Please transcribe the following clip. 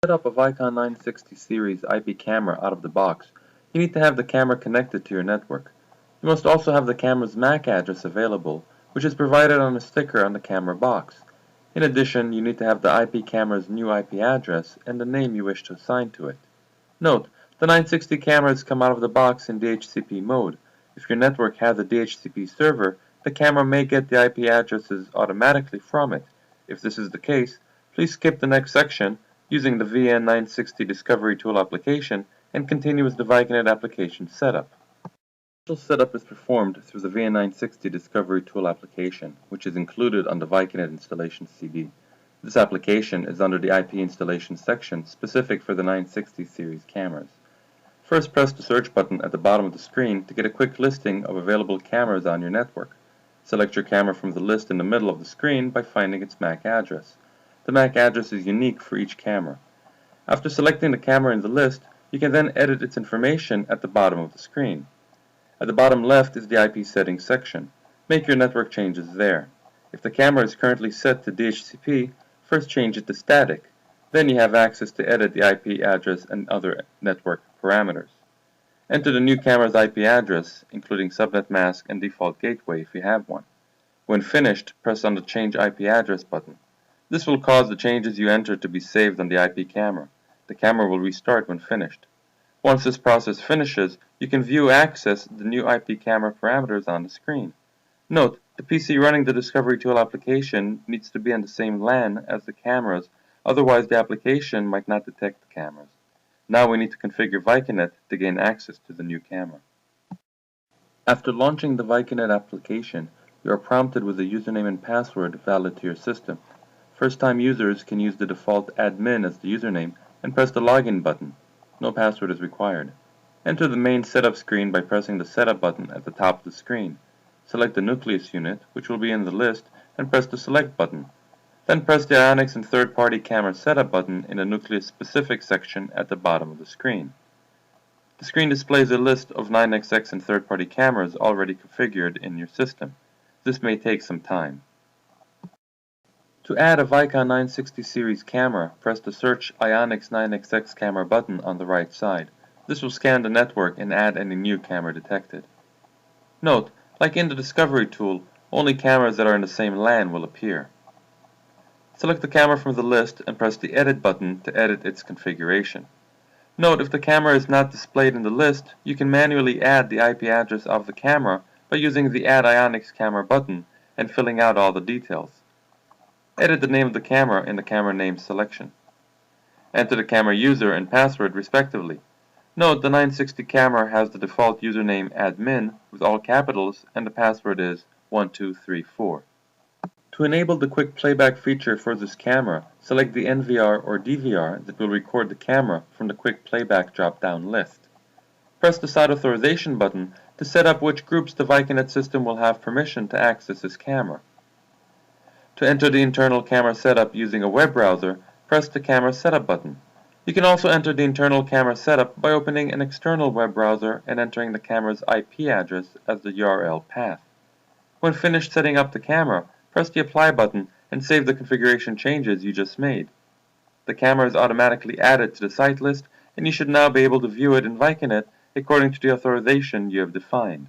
Set up a Vicon 960 series IP camera out of the box, you need to have the camera connected to your network. You must also have the camera's MAC address available, which is provided on a sticker on the camera box. In addition, you need to have the IP camera's new IP address and the name you wish to assign to it. Note, the 960 cameras come out of the box in DHCP mode. If your network has a DHCP server, the camera may get the IP addresses automatically from it. If this is the case, please skip the next section using the VN960 Discovery Tool application and continue with the ViconNet application setup. The initial setup is performed through the VN960 Discovery Tool application, which is included on the ViconNet installation CD. This application is under the IP installation section specific for the 960 series cameras. First, press the search button at the bottom of the screen to get a quick listing of available cameras on your network. Select your camera from the list in the middle of the screen by finding its MAC address. The MAC address is unique for each camera. After selecting the camera in the list, you can then edit its information at the bottom of the screen. At the bottom left is the IP settings section. Make your network changes there. If the camera is currently set to DHCP, first change it to static. Then you have access to edit the IP address and other network parameters. Enter the new camera's IP address, including subnet mask and default gateway if you have one. When finished, press on the Change IP Address button. This will cause the changes you entered to be saved on the IP camera. The camera will restart when finished. Once this process finishes, you can view access the new IP camera parameters on the screen. Note, the PC running the Discovery Tool application needs to be on the same LAN as the cameras, otherwise the application might not detect the cameras. Now we need to configure ViconNet to gain access to the new camera. After launching the ViconNet application, you are prompted with a username and password valid to your system. First-time users can use the default admin as the username and press the login button. No password is required. Enter the main setup screen by pressing the setup button at the top of the screen. Select the nucleus unit, which will be in the list, and press the select button. Then press the Ionix and third-party camera setup button in the nucleus specific section at the bottom of the screen. The screen displays a list of 9XX and third-party cameras already configured in your system. This may take some time. To add a Vicon 960 series camera, press the Search Ionix 9XX camera button on the right side. This will scan the network and add any new camera detected. Note, like in the Discovery tool, only cameras that are in the same LAN will appear. Select the camera from the list and press the Edit button to edit its configuration. Note, if the camera is not displayed in the list, you can manually add the IP address of the camera by using the Add Ionix Camera button and filling out all the details. Edit the name of the camera in the camera name selection. Enter the camera user and password respectively. Note, the 960 camera has the default username admin with all capitals and the password is 1234. To enable the quick playback feature for this camera, select the NVR or DVR that will record the camera from the quick playback drop-down list. Press the Site Authorization button to set up which groups the ViconNet system will have permission to access this camera. To enter the internal camera setup using a web browser, press the Camera Setup button. You can also enter the internal camera setup by opening an external web browser and entering the camera's IP address as the URL path. When finished setting up the camera, press the Apply button and save the configuration changes you just made. The camera is automatically added to the site list, and you should now be able to view it in ViconNet according to the authorization you have defined.